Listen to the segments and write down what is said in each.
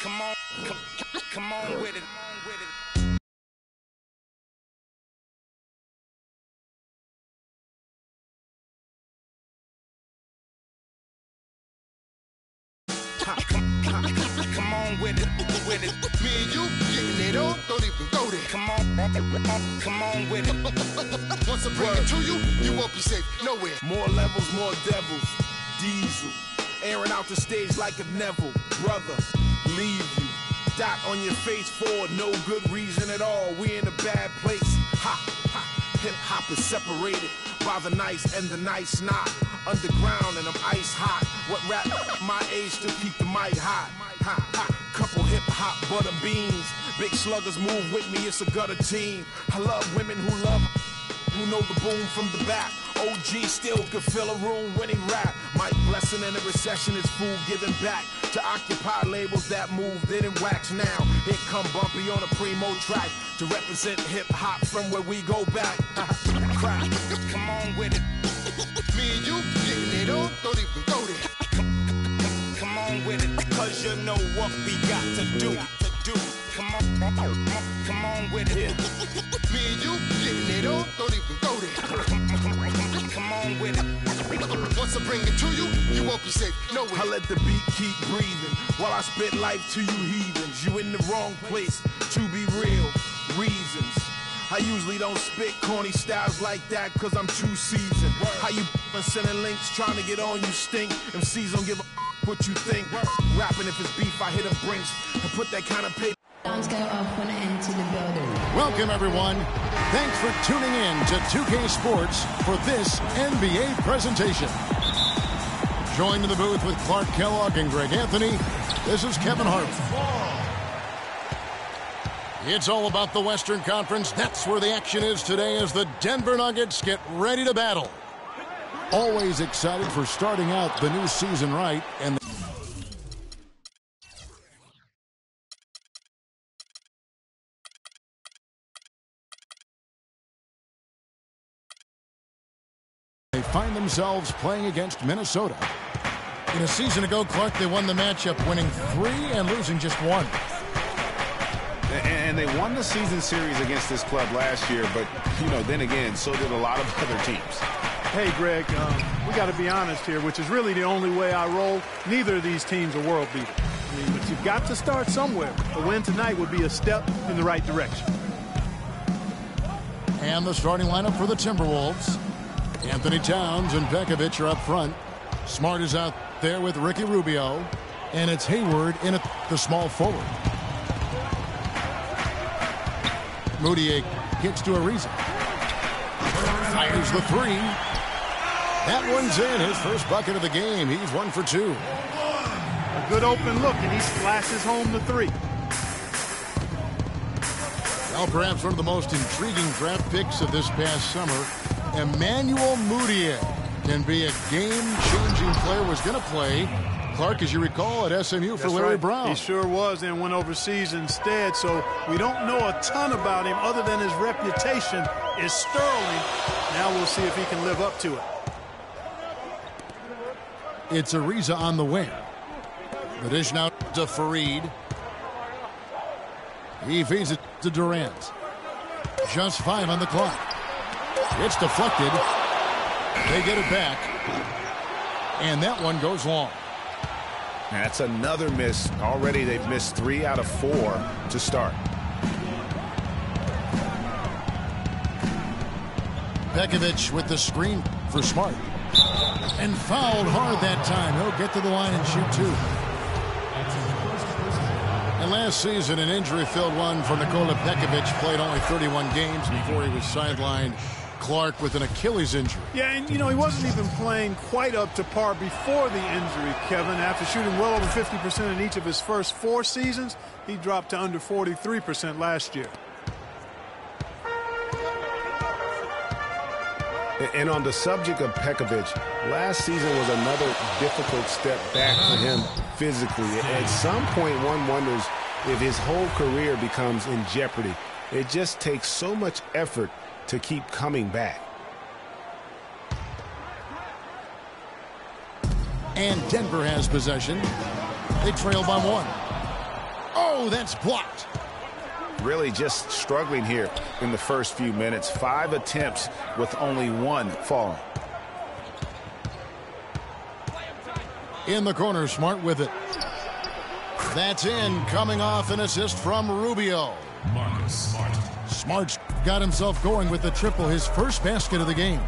Come on with it. Come on with it, with it. Me and you getting it on, don't even go there. Come on with it. Once I bring it to you, you won't be safe nowhere. More levels, more devils. Diesel, airing out the stage like a Neville. Brother, leave you. Dot on your face for no good reason at all. We in a bad place. Ha, ha. Hip hop is separated by the nice and the nice not. Underground and I'm ice hot. What rap my age to keep the mic hot? Ha, ha. Couple hip hop butter beans. Big sluggers move with me, it's a gutter team. I love women who know the boom from the back. OG still could fill a room when he rap. Mike Blessing in a recession is fool giving back to occupy labels that move, didn't wax now. Here come Bumpy on a primo track to represent hip hop from where we go back. Crack. Come on with it. Me and you getting it on, don't even go there. Come on with it. Cause you know what we got to do. Come on with it. Me and you getting it on, don't even go there. Come on with it. Once I bring it to you, you won't be safe nowhere. I let the beat keep breathing while I spit life to you heathens. You in the wrong place, to be real, reasons. I usually don't spit corny styles like that cause I'm too seasoned. How you sending links trying to get on, you stink. MCs don't give a what you think. Rapping if it's beef, I hit a brinks and put that kind of paper. Alarms go off when I enter the building. Welcome, everyone. Thanks for tuning in to 2K Sports for this NBA presentation. Joined in the booth with Clark Kellogg and Greg Anthony, this is Kevin Hart. It's all about the Western Conference. That's where the action is today as the Denver Nuggets get ready to battle. Always excited for starting out the new season right. And they find themselves playing against Minnesota. In a season ago, Clark, they won the matchup, winning 3 and losing just 1. And they won the season series against this club last year, but, you know, then again, so did a lot of other teams. Hey, Greg, we got to be honest here, which is really the only way I roll. Neither of these teams are world beaters. I mean, but you've got to start somewhere. A win tonight would be a step in the right direction. And the starting lineup for the Timberwolves. Anthony Towns and Pekovic are up front. Smart is out there with Ricky Rubio. And it's Hayward in at the small forward. Moutier gets to Ariza. Fires the 3. That one's in. His first bucket of the game. He's 1 for 2. A good open look, and he splashes home the 3. Well, perhaps one of the most intriguing draft picks of this past summer, Emmanuel Moutier, can be a game-changing player. Was going to play, Clark, as you recall, at SMU for Larry Brown. He sure was, and went overseas instead, so we don't know a ton about him other than his reputation is sterling. Now we'll see if he can live up to it. It's Ariza on the wing. The dish now to Fareed. He feeds it to Durant. Just 5 on the clock. It's deflected. They get it back. And that one goes long. That's another miss. Already they've missed 3 out of 4 to start. Pekovic with the screen for Smart. And fouled hard that time. He'll get to the line and shoot 2. And last season, an injury-filled one for Nikola Pekovic. Played only 31 games before he was sidelined. Clark with an Achilles injury. Yeah, and you know, he wasn't even playing quite up to par before the injury, Kevin. After shooting well over 50% in each of his first 4 seasons, he dropped to under 43% last year. And on the subject of Pekovic, last season was another difficult step back for him physically. At some point, one wonders if his whole career becomes in jeopardy. It just takes so much effort to keep coming back. And Denver has possession. They trail by 1. Oh, that's blocked. Really just struggling here in the first few minutes. 5 attempts with only 1 falling. In the corner, Smart with it. That's in, coming off an assist from Rubio. Smart's got himself going with the triple, his first basket of the game.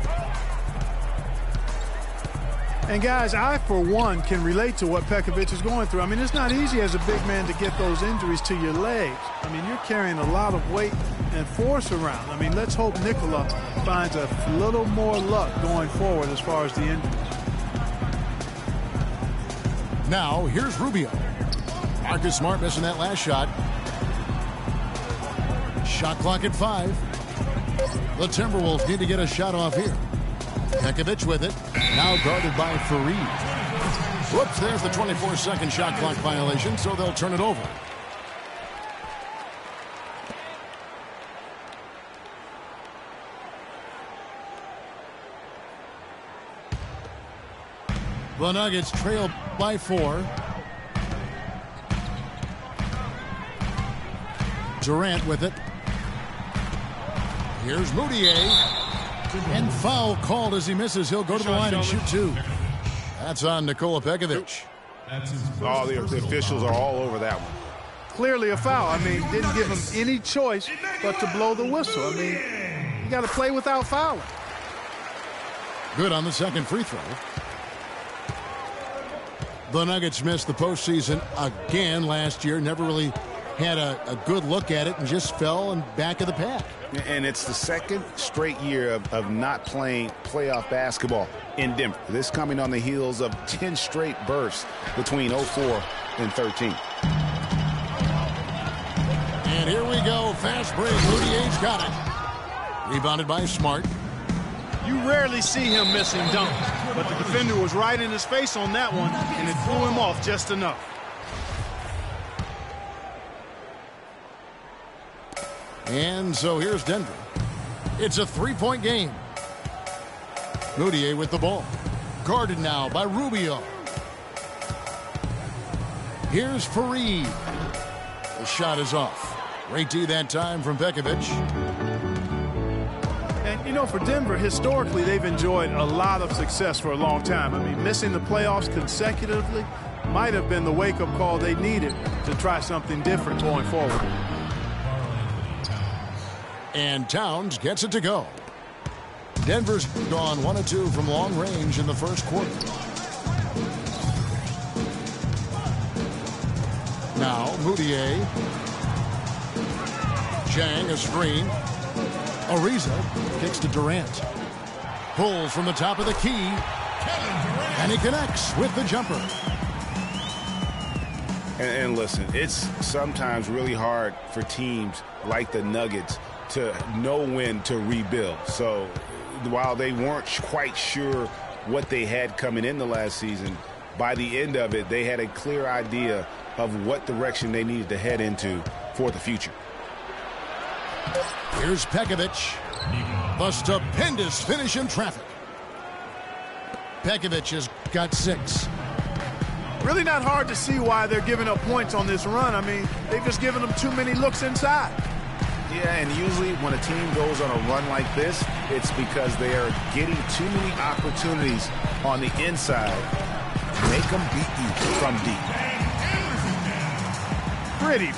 And guys, I, for one, can relate to what Pekovic is going through. I mean, it's not easy as a big man to get those injuries to your legs. I mean, you're carrying a lot of weight and force around. I mean, let's hope Nikola finds a little more luck going forward as far as the injuries. Now, here's Rubio. Marcus Smart missing that last shot. Shot clock at 5. The Timberwolves need to get a shot off here. Pekovic with it. Now guarded by Fareed. Whoops, there's the 24-second shot clock violation, so they'll turn it over. The Nuggets trail by 4. Durant with it. Here's Moutier. And foul called as he misses. He'll go to the line and shoot 2. That's on Nikola Pekovic. Oh, the officials are all over that one. Clearly a foul. I mean, didn't give him any choice but to blow the whistle. I mean, you got to play without fouling. Good on the second free throw. The Nuggets missed the postseason again last year. Never really had a good look at it and just fell in back of the pack. And it's the second straight year of not playing playoff basketball in Denver. This coming on the heels of 10 straight bursts between 04 and 13. And here we go. Fast break. Moutier's got it. Rebounded by Smart. You rarely see him missing dunks, but the defender was right in his face on that one, and it threw him off just enough. And so here's Denver. It's a 3-point game. Moutier with the ball. Guarded now by Rubio. Here's Fareed. The shot is off. Great D that time from Pekovic. And, you know, for Denver, historically, they've enjoyed a lot of success for a long time. I mean, missing the playoffs consecutively might have been the wake-up call they needed to try something different going forward. And Towns gets it to go. Denver's gone 1 of 2 from long range in the first quarter. Now Moutier. Chang a screen. Ariza kicks to Durant. Pulls from the top of the key. And he connects with the jumper. And listen, it's sometimes really hard for teams like the Nuggets to know when to rebuild. So while they weren't quite sure what they had coming in the last season, by the end of it, they had a clear idea of what direction they needed to head into for the future. Here's Pekovic. The stupendous finish in traffic. Pekovic has got 6. Really not hard to see why they're giving up points on this run. I mean, they've just given them too many looks inside. Yeah, and usually when a team goes on a run like this, it's because they are getting too many opportunities on the inside to make them beat you from deep.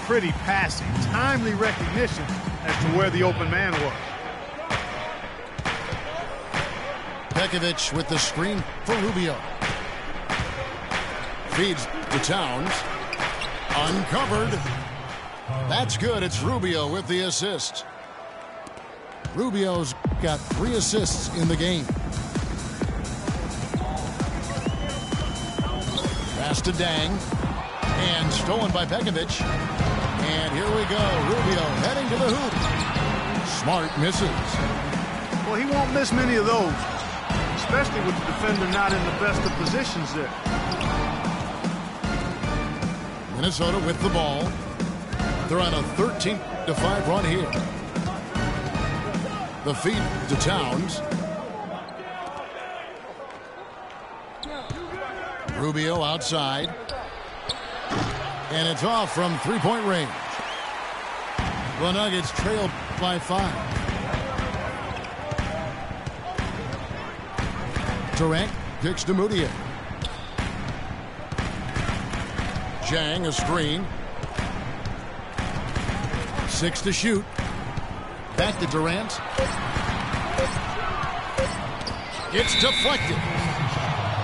Pretty passing. Timely recognition as to where the open man was. Pekovic with the screen for Rubio. Feeds to Towns. Uncovered. That's good. It's Rubio with the assist. Rubio's got 3 assists in the game. Pass to Dang. And stolen by Pekovic. And here we go. Rubio heading to the hoop. Smart misses. Well, he won't miss many of those, especially with the defender not in the best of positions there. Minnesota with the ball. They're on a 13-5 run here. The feed to Towns. Rubio outside. And it's off from three-point range. The Nuggets trail by 5. Durant kicks to Moutier. Zhang, a screen. 6 to shoot. Back to Durant. It's deflected.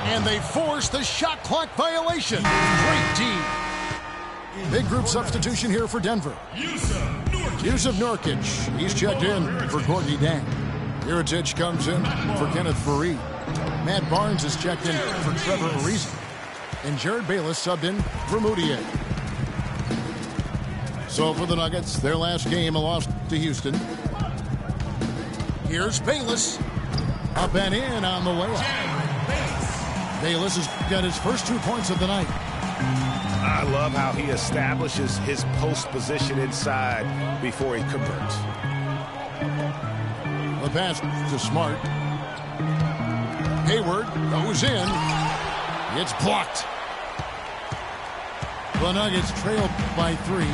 And they force the shot clock violation. Great D. Big group substitution here for Denver. Yusuf Nurkic. He's checked in for Courtney Dang. Mirotic comes in for Kenneth Faried. Matt Barnes is checked in for Trevor Ariza. And Jared Bayless subbed in for Moutier. So for the Nuggets, their last game, a loss to Houston. Here's Bayless. Up and in on the layup. Bayless has got his first 2 points of the night. I love how he establishes his post position inside before he converts. The pass to Smart. Hayward goes in. It's blocked. The Nuggets trail by 3.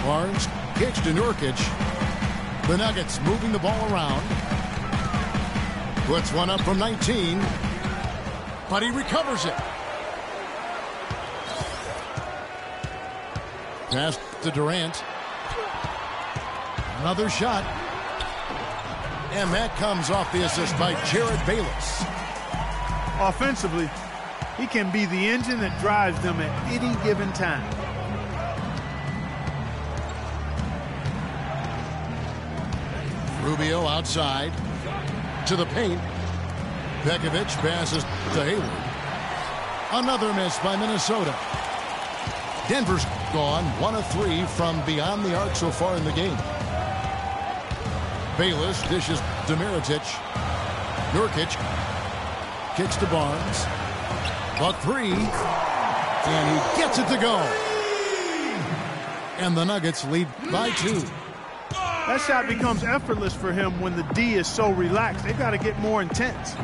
Barnes kicks to Nurkic. The Nuggets moving the ball around. Puts one up from 19. But he recovers it. Pass to Durant. Another shot. And that comes off the assist by Jared Bayless. Offensively, he can be the engine that drives them at any given time. Rubio outside to the paint. Pekovic passes to Hayward. Another miss by Minnesota. Denver's gone 1 of 3 from beyond the arc so far in the game. Bayless dishes to Mirotic. Nurkic kicks to Barnes. A 3. And he gets it to go. And the Nuggets lead by 2. That shot becomes effortless for him when the D is so relaxed. They've got to get more intense.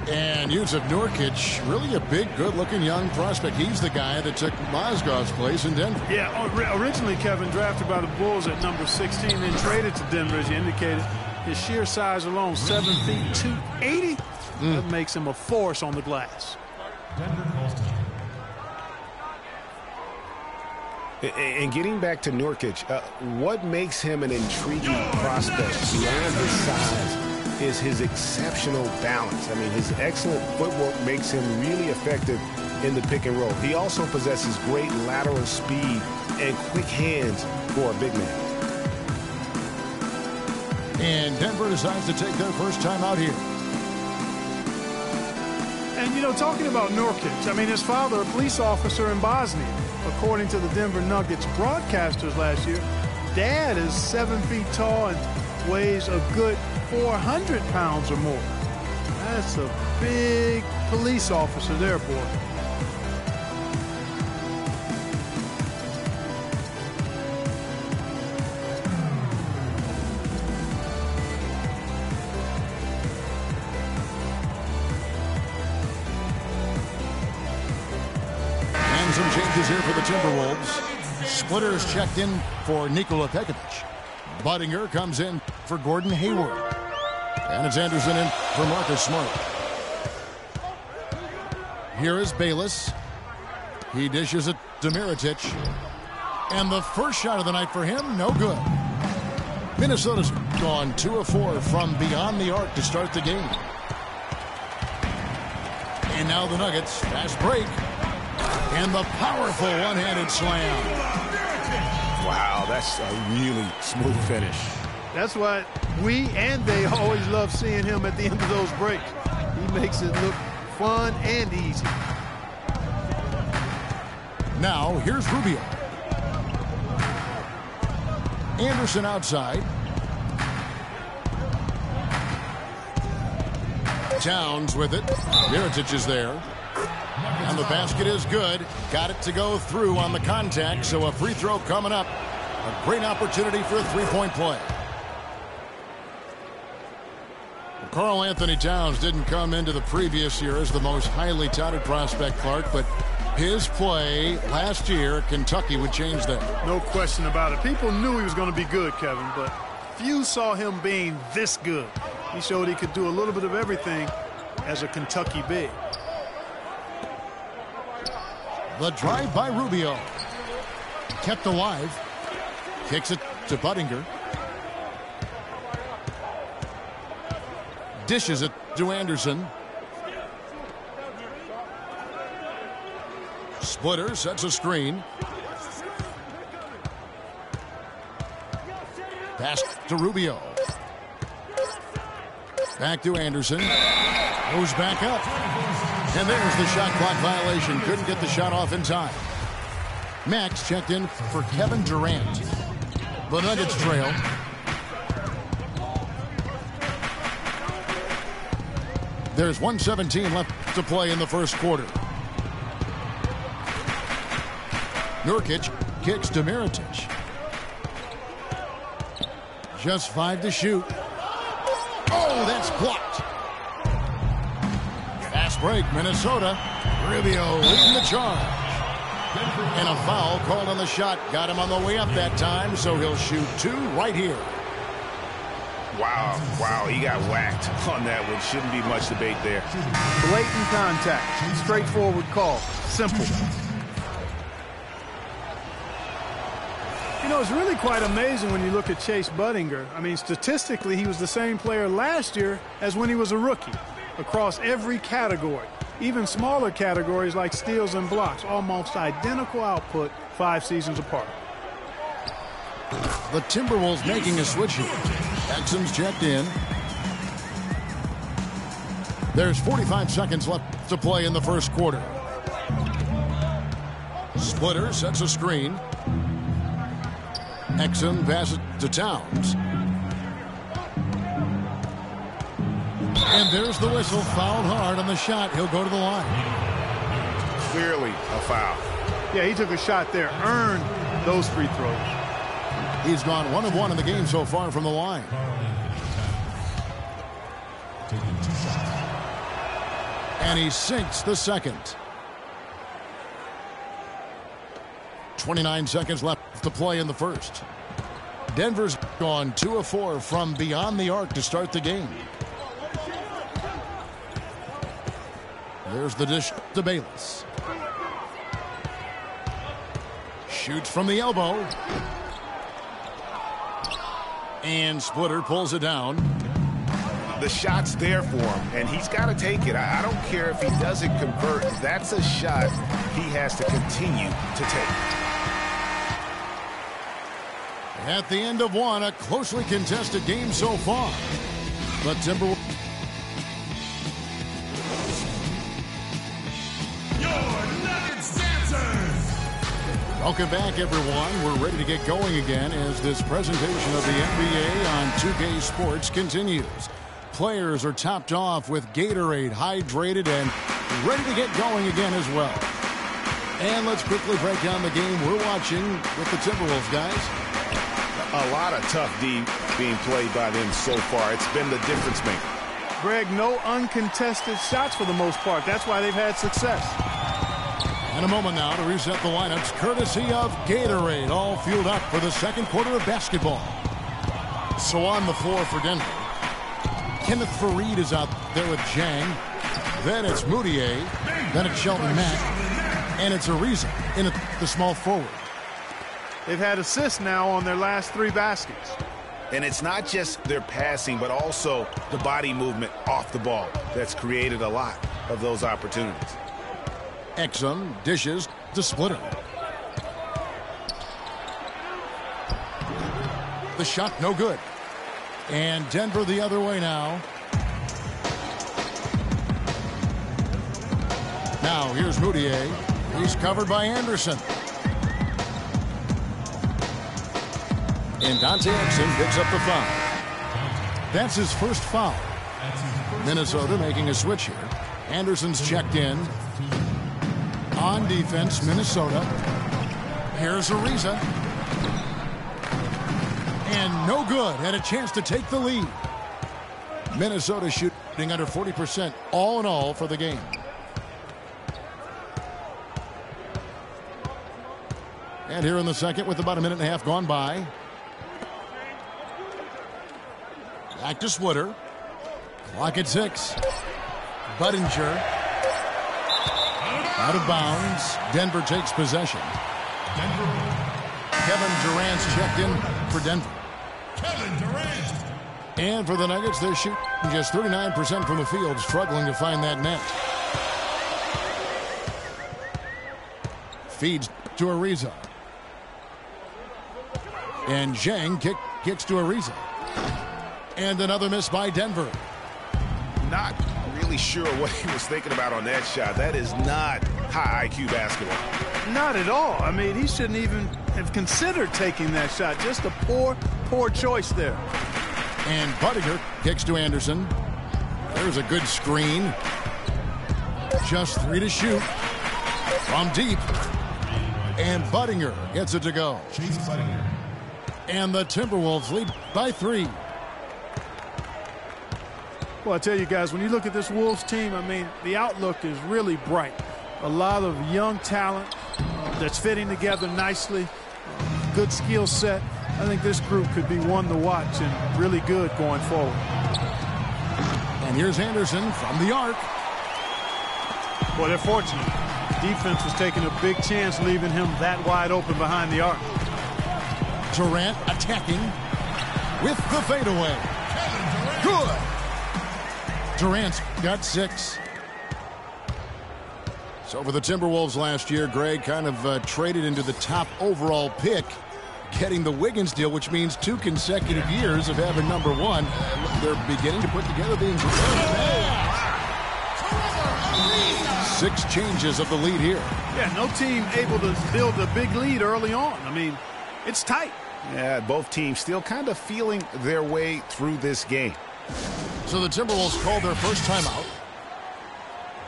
And Yusuf Nurkic, really a big, good-looking young prospect. He's the guy that took Mozgov's place in Denver. Yeah, originally Kevin drafted by the Bulls at number 16, then traded to Denver, as you indicated. His sheer size alone, 7 feet 280. That makes him a force on the glass. And getting back to Nurkic, what makes him an intriguing prospect beyond his size is his exceptional balance. I mean, his excellent footwork makes him really effective in the pick and roll. He also possesses great lateral speed and quick hands for a big man. And Denver decides to take their first time out here. And, you know, talking about Nurkic, I mean, his father, a police officer in Bosnia. According to the Denver Nuggets broadcasters last year, Dad is 7 feet tall and weighs a good 400 pounds or more. That's a big police officer there, boy. And some changes here for the Timberwolves. Splitters checked in for Nikola Pekovic. Budinger comes in for Gordon Hayward. And it's Anderson in for Marcus Smart. Here is Bayless. He dishes it to Mirotic. And the first shot of the night for him, no good. Minnesota's gone 2 of 4 from beyond the arc to start the game. And now the Nuggets, fast break. And the powerful one-handed slam. Wow, that's a really smooth finish. That's why we and they always love seeing him at the end of those breaks. He makes it look fun and easy. Now, here's Rubio. Anderson outside. Towns with it. Mirotic is there. And the basket is good. Got it to go through on the contact, so a free throw coming up. A great opportunity for a three-point play. Karl Anthony Towns didn't come into the previous year as the most highly touted prospect, Clark, but his play last year at Kentucky would change that. No question about it. People knew he was going to be good, Kevin, but few saw him being this good. He showed he could do a little bit of everything as a Kentucky big. The drive by Rubio. Kept alive. Kicks it to Budinger. Dishes it to Anderson. Splitter sets a screen. Pass to Rubio. Back to Anderson. Goes back up. And there's the shot clock violation. Couldn't get the shot off in time. Max checked in for Kevin Durant. The Nuggets trail. There's 1:17 left to play in the first quarter. Nurkic kicks to Mirotic. Just 5 to shoot. Oh, that's blocked. Fast break, Minnesota. Rubio leading the charge. And a foul called on the shot. Got him on the way up that time, so he'll shoot 2 right here. Wow, he got whacked on that one. Shouldn't be much debate there. Blatant contact. Straightforward call. Simple. You know, it's really quite amazing when you look at Chase Budinger. I mean, statistically, he was the same player last year as when he was a rookie across every category, even smaller categories like steals and blocks, almost identical output 5 seasons apart. The Timberwolves making a switch here. Exum's checked in. There's 45 seconds left to play in the first quarter. Splitter sets a screen. Exum passes to Towns. And there's the whistle. Fouled hard on the shot. He'll go to the line. Clearly a foul. Yeah, he took a shot there. Earned those free throws. He's gone 1 of 1 in the game so far from the line. And he sinks the second. 29 seconds left to play in the first. Denver's gone 2 of 4 from beyond the arc to start the game. There's the dish to Bayless. Shoots from the elbow. And Splitter pulls it down. The shot's there for him, and he's got to take it. I don't care if he doesn't convert. That's a shot he has to continue to take. At the end of one, a closely contested game so far. But Timberwolves. Welcome back, everyone. We're ready to get going again as this presentation of the NBA on 2K Sports continues. Players are topped off with Gatorade, hydrated, and ready to get going again as well. And let's quickly break down the game we're watching with the Timberwolves, guys. A lot of tough D being played by them so far. It's been the difference maker. Greg, no uncontested shots for the most part. That's why they've had success. In a moment now to reset the lineups, courtesy of Gatorade, all fueled up for the second quarter of basketball. So on the floor for Denver, Kenneth Faried is out there with Jang. Then it's Moutier. Then it's Shelton Mack. And it's Ariza in the small forward. They've had assists now on their last 3 baskets. And it's not just their passing, but also the body movement off the ball that's created a lot of those opportunities. Exum dishes to Splitter. The shot no good. And Denver the other way now. Now here's Moutier. He's covered by Anderson. And Dante Exum picks up the foul. That's his first foul. Minnesota making a switch here. Anderson's checked in. On defense, Minnesota. Here's Ariza. And no good. Had a chance to take the lead. Minnesota shooting under 40% all in all for the game. And here in the second with about a minute and a half gone by. Back to Switter. Clock at 6. Budinger. Out of bounds. Denver takes possession. Kevin Durant's checked in for Denver. Kevin Durant. And for the Nuggets, they're shooting just 39% from the field, struggling to find that net. Feeds to Ariza. And Zhang kicks to Ariza. And another miss by Denver. Not really sure what he was thinking about on that shot. That is not high IQ basketball. Not at all. I mean, he shouldn't even have considered taking that shot. Just a poor choice there. And Budinger kicks to Anderson. There's a good screen. Just 3 to shoot. From deep. And Budinger gets it to go. Chase Budinger. And the Timberwolves lead by 3. Well, I tell you guys, when you look at this Wolves team, I mean, the outlook is really bright. A lot of young talent that's fitting together nicely. Good skill set. I think this group could be one to watch and really good going forward. And here's Anderson from the arc. Well, they're fortunate. Defense was taking a big chance leaving him that wide open behind the arc. Durant attacking with the fadeaway. Good. Durant's got 6. So for the Timberwolves last year, Greg kind of traded into the top overall pick, getting the Wiggins deal, which means 2 consecutive years of having number 1. They're beginning to put together the 6 changes of the lead here. Yeah, no team able to build a big lead early on. I mean, it's tight. Yeah, both teams still kind of feeling their way through this game. So the Timberwolves called their first timeout.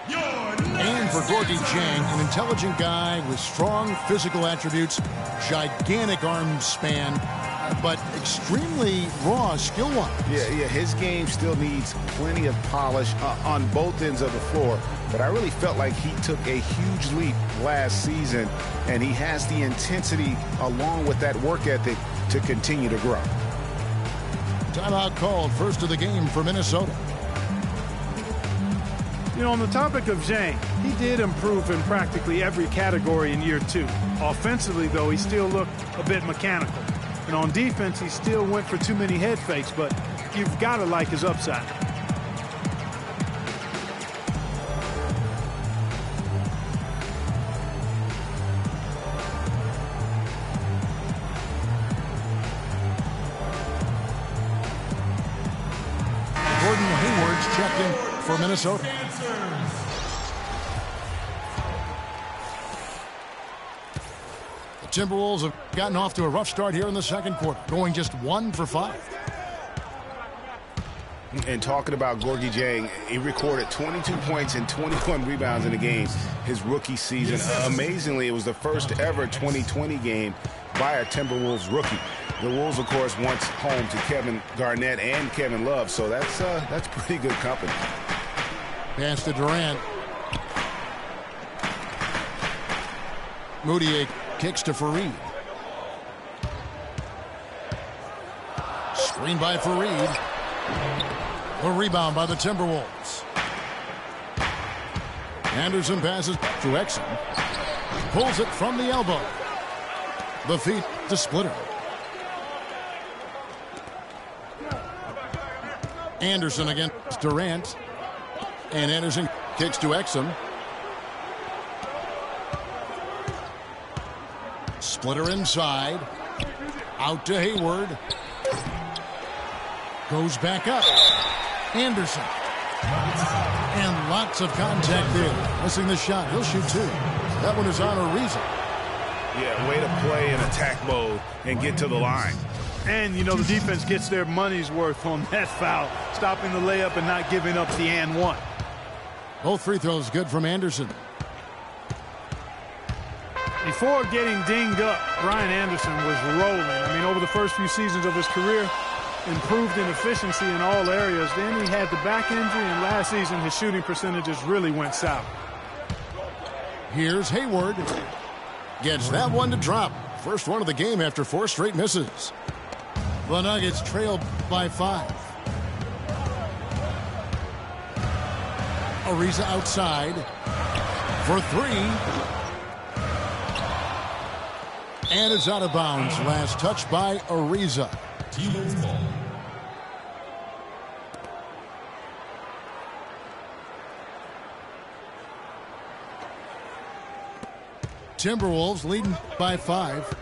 And for Gorgui Dieng, an intelligent guy with strong physical attributes, gigantic arm span, but extremely raw skill-wise. Yeah, his game still needs plenty of polish on both ends of the floor. But I really felt like he took a huge leap last season, and he has the intensity along with that work ethic to continue to grow. Timeout called, first of the game for Minnesota. You know, on the topic of Zhang, he did improve in practically every category in year 2. Offensively, though, he still looked a bit mechanical. And on defense, he still went for too many head fakes, but you've got to like his upside. Checked in for Minnesota. The Timberwolves have gotten off to a rough start here in the second quarter, going just 1 for 5. And talking about Gorgui Dieng, he recorded 22 points and 21 rebounds in the game his rookie season. Amazingly, it was the first ever 2020 game by a Timberwolves rookie. The Wolves, of course, once home to Kevin Garnett and Kevin Love, so that's pretty good company. Pass to Durant. Moutier kicks to Fareed. Screen by Fareed. A rebound by the Timberwolves. Anderson passes to Exum. Pulls it from the elbow. The feet to Splitter. Anderson against Durant. And Anderson kicks to Exum. Splitter inside. Out to Hayward. Goes back up. Anderson. And lots of contact there. Missing the shot. He'll shoot 2. That one is on Ariza. Yeah, way to play in attack mode and get to the line. And, you know, the defense gets their money's worth on that foul, stopping the layup and not giving up the and one. Both free throws good from Anderson. Before getting dinged up, Brian Anderson was rolling. I mean, over the first few seasons of his career, improved in efficiency in all areas. Then he had the back injury, and last season his shooting percentages really went south. Here's Hayward. Gets that one to drop. First one of the game after 4 straight misses. The Nuggets trail by 5. Ariza outside for 3. And it's out of bounds. Last touch by Ariza. Timberwolves leading by 5.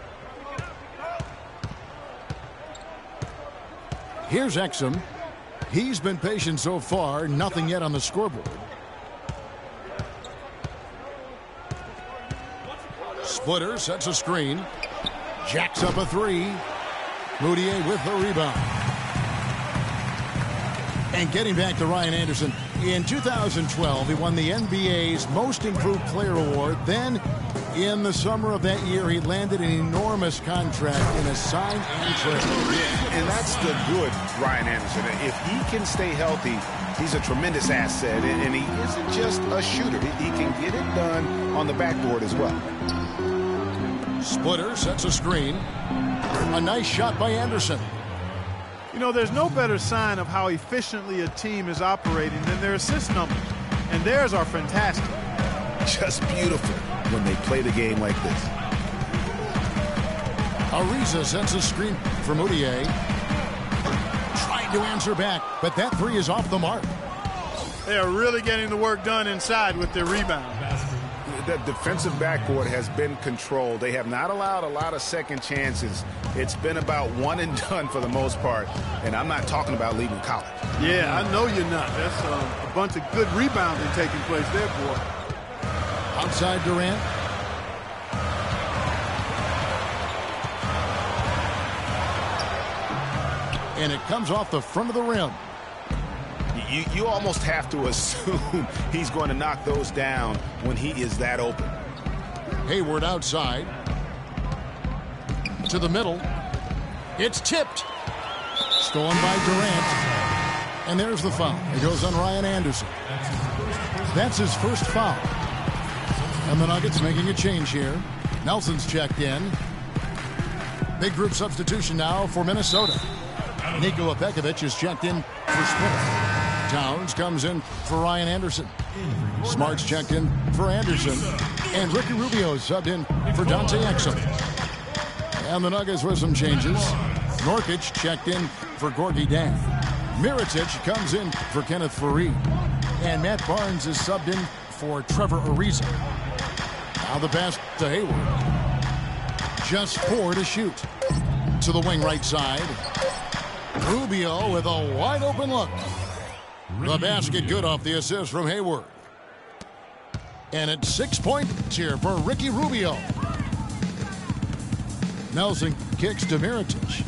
Here's Exum. He's been patient so far. Nothing yet on the scoreboard. Splitter sets a screen. Jacks up a 3. Moutier with the rebound. And getting back to Ryan Anderson. In 2012, he won the NBA's Most Improved Player Award. Then, in the summer of that year, he landed an enormous contract in a sign and trade. Yeah, and that's the good Ryan Anderson. If he can stay healthy, he's a tremendous asset, and he isn't just a shooter. He can get it done on the backboard as well. Splitter sets a screen. A nice shot by Anderson. You know, there's no better sign of how efficiently a team is operating than their assist numbers. And theirs are fantastic. Just beautiful when they play the game like this. Ariza sets a screen for Moutier. Trying to answer back, but that 3 is off the mark. They are really getting the work done inside with their rebound. The defensive backboard has been controlled. They have not allowed a lot of second chances. It's been about one and done for the most part, and I'm not talking about leaving college. Yeah, I know you're not. That's a bunch of good rebounding taking place there, boy. Outside Durant. And it comes off the front of the rim. You almost have to assume he's going to knock those down when he is that open. Hayward outside. To the middle. It's tipped. Stolen by Durant. And there's the foul. It goes on Ryan Anderson. That's his first foul. And the Nuggets making a change here. Nelson's checked in. Big group substitution now for Minnesota. Nikola Pekovic is checked in for Smith. Towns comes in for Ryan Anderson. Smart's checked in for Anderson. And Ricky Rubio subbed in for Dante Exum. And the Nuggets with some changes. Nurkic checked in for Gorgui Dieng. Mirotic comes in for Kenneth Faried. And Matt Barnes is subbed in for Trevor Ariza. Now the pass to Hayward. Just 4 to shoot. To the wing right side. Rubio with a wide open look. The basket good off the assist from Hayward. And it's 6 points here for Ricky Rubio. Nelson kicks to Mirotic.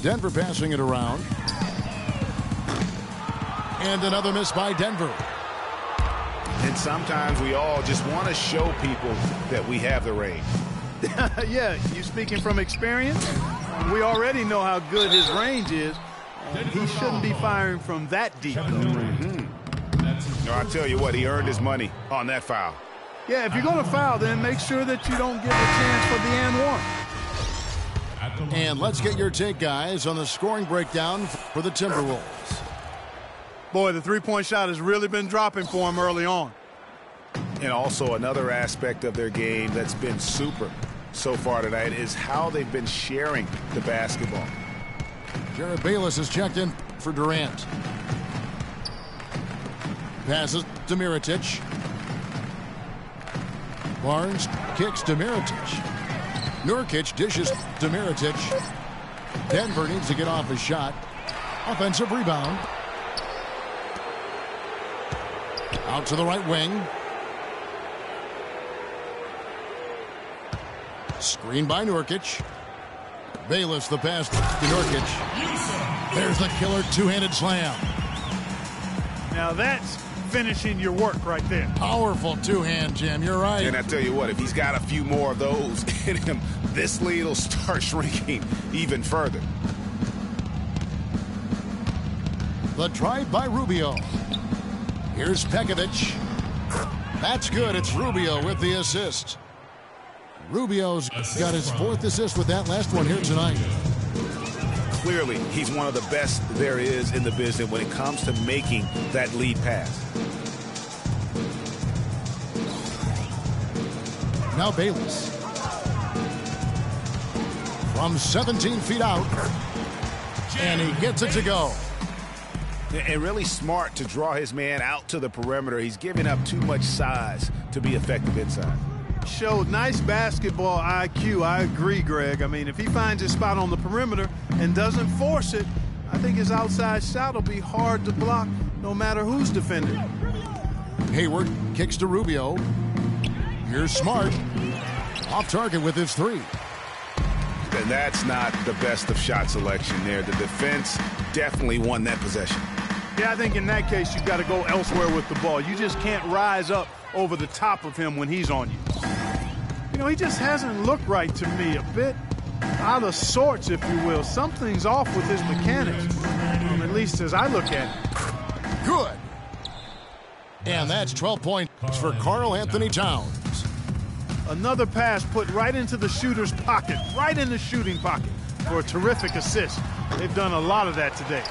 Denver passing it around. And another miss by Denver. And sometimes we all just want to show people that we have the range. Yeah, you speaking from experience? We already know how good his range is. He shouldn't be firing from that deep. No, I tell you what, he earned his money on that foul. Yeah, if you're going to foul, then make sure that you don't give a chance for the and one. And let's get your take, guys, on the scoring breakdown for the Timberwolves. Boy, the three-point shot has really been dropping for him early on. And also another aspect of their game that's been super so far tonight is how they've been sharing the basketball. Jared Bayless is checked in for Durant. Passes to Mirotic. Barnes kicks to Mirotic. Nurkic dishes to Mirotic. Denver needs to get off his shot. Offensive rebound. Out to the right wing. Screen by Nurkic. Bayless the pass to Nurkic. There's the killer two-handed slam. Now that's finishing your work right there. Powerful two-hand jam. You're right. And I tell you what, if he's got a few more of those in him, this lead will start shrinking even further. The drive by Rubio. Here's Pekovic. That's good. It's Rubio with the assist. Rubio's got his 4th assist with that last one here tonight. Clearly, he's one of the best there is in the business when it comes to making that lead pass. Now Bayless. From 17 feet out. And he gets it to go. And really smart to draw his man out to the perimeter. He's giving up too much size to be effective inside. Showed nice basketball IQ. I agree, Greg. I mean, if he finds his spot on the perimeter and doesn't force it, I think his outside shot will be hard to block no matter who's defending. Hayward kicks to Rubio. Here's Smart. Off target with his 3. And that's not the best of shot selection there. The defense definitely won that possession. Yeah, I think in that case, you've got to go elsewhere with the ball. You just can't rise up over the top of him when he's on you. You know, he just hasn't looked right to me. A bit out of sorts, if you will. Something's off with his mechanics, at least as I look at it. Good. And that's 12 points for Karl Anthony Towns. Another pass put right into the shooter's pocket, right in the shooting pocket for a terrific assist. They've done a lot of that today.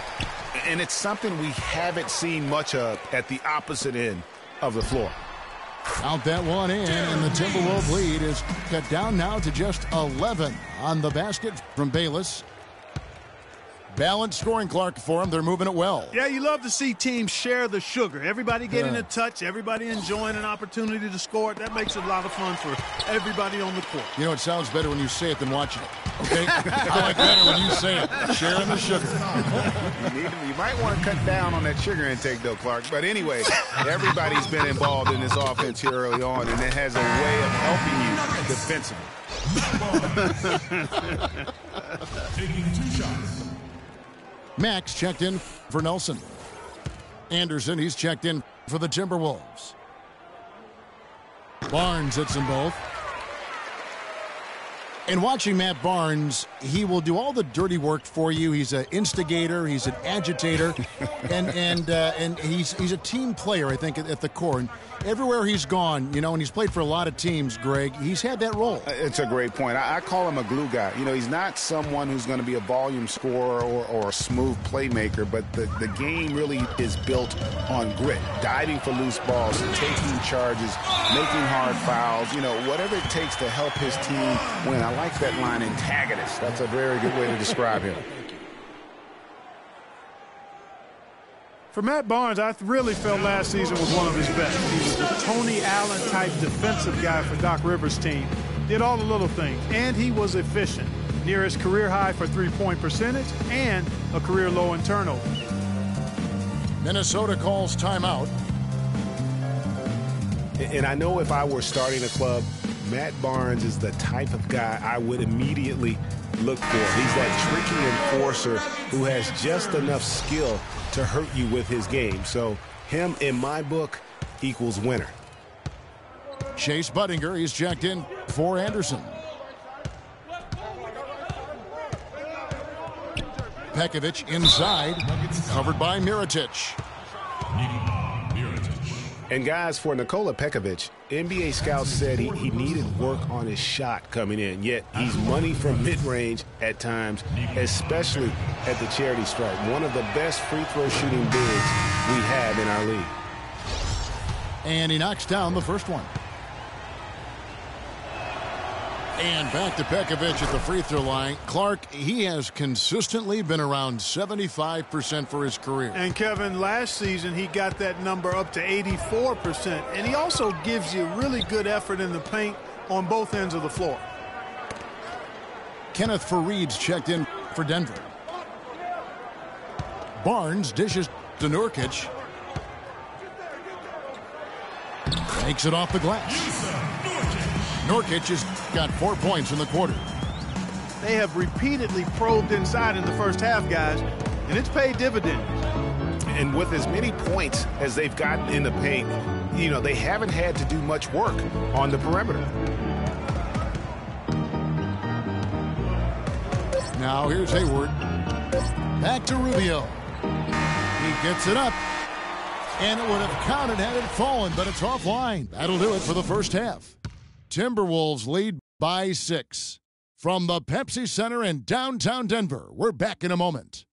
And it's something we haven't seen much of at the opposite end of the floor. Count that one in, and the Timberwolves lead is cut down now to just 11 on the basket from Bayless. Balanced scoring, Clark, for them. They're moving it well. Yeah, you love to see teams share the sugar. Everybody getting a touch, everybody enjoying an opportunity to score it. That makes it a lot of fun for everybody on the court. You know, it sounds better when you say it than watching it. Okay? I like better when you say it. Sharing the sugar. You might want to cut down on that sugar intake, though, Clark. But anyway, everybody's been involved in this offense here early on, and it has a way of helping you defensively. Taking 2 shots. Max checked in for Nelson. Anderson, he's checked in for the Timberwolves. Barnes hits them both. And watching Matt Barnes, he will do all the dirty work for you. He's an instigator, he's an agitator, and he's a team player, I think, at the core. And everywhere he's gone, you know, and he's played for a lot of teams, Greg, he's had that role. It's a great point. I call him a glue guy. You know, he's not someone who's going to be a volume scorer or a smooth playmaker, but the game really is built on grit, diving for loose balls, taking charges, making hard fouls, you know, whatever it takes to help his team win. I like that line, antagonist. That's a very good way to describe him. For Matt Barnes, I really felt last season was one of his best. He was the Tony Allen-type defensive guy for Doc Rivers' team. Did all the little things, and he was efficient. Near his career high for three-point percentage and a career low in turnover. Minnesota calls timeout. And I know if I were starting a club, Matt Barnes is the type of guy I would immediately look for. He's that tricky enforcer who has just enough skill to hurt you with his game. So him, in my book, equals winner. Chase Budinger, he's checked in for Anderson. Pekovic inside, covered by Mirotic. And guys, for Nikola Pekovic, NBA scouts said he needed work on his shot coming in, yet he's money from mid-range at times, especially at the charity stripe. One of the best free throw shooting bigs we have in our league. And he knocks down the first one. And back to Pekovic at the free throw line. Clark, he has consistently been around 75% for his career. And Kevin, last season he got that number up to 84%. And he also gives you really good effort in the paint on both ends of the floor. Kenneth Faried's checked in for Denver. Barnes dishes to Nurkic. Takes it off the glass. Nurkic has got 4 points in the quarter. They have repeatedly probed inside in the first half, guys, and it's paid dividends. And with as many points as they've gotten in the paint, you know, they haven't had to do much work on the perimeter. Now here's Hayward. Back to Rubio. He gets it up. And it would have counted had it fallen, but it's offline. That'll do it for the first half. Timberwolves lead by 6. From the Pepsi Center in downtown Denver, we're back in a moment.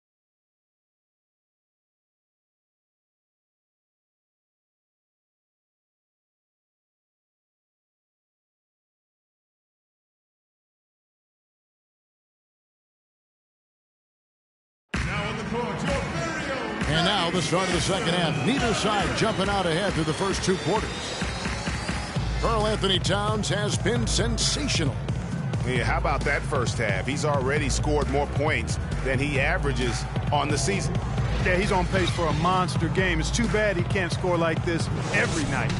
And now the start of the second half. Neither side jumping out ahead through the first 2 quarters. Karl Anthony Towns has been sensational. Yeah, how about that first half? He's already scored more points than he averages on the season. Yeah, he's on pace for a monster game. It's too bad he can't score like this every night.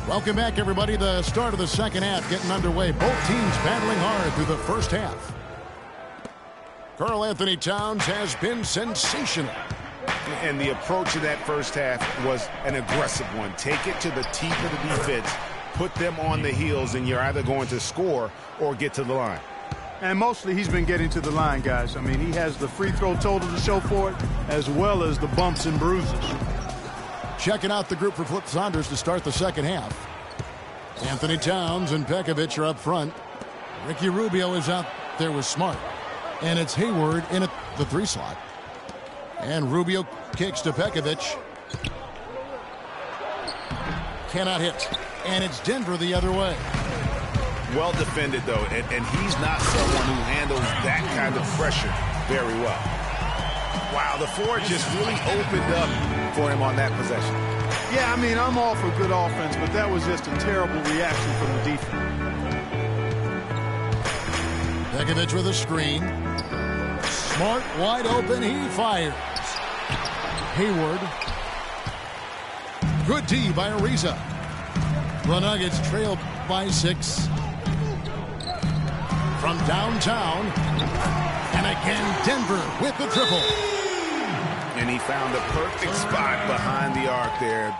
Welcome back, everybody. The start of the second half getting underway. Both teams battling hard through the first half. Karl Anthony Towns has been sensational. And the approach of that first half was an aggressive one. Take it to the teeth of the defense, put them on the heels, and you're either going to score or get to the line. And mostly he's been getting to the line, guys. I mean, he has the free throw total to show for it, as well as the bumps and bruises. Checking out the group for Flip Saunders to start the second half. Anthony Towns and Pekovic are up front. Ricky Rubio is out there with Smart. And it's Hayward in at the 3 slot. And Rubio kicks to Pekovic. Cannot hit. And it's Denver the other way. Well defended, though. And he's not someone who handles that kind of pressure very well. Wow, the floor just really opened up for him on that possession. Yeah, I mean, I'm all for good offense, but that was just a terrible reaction from the defense. Pekovic with a screen. Smart wide open. He fires. Hayward. Good D by Ariza. The Nuggets trail by 6. From downtown. And again, Denver with the triple. And he found the perfect spot behind the arc there.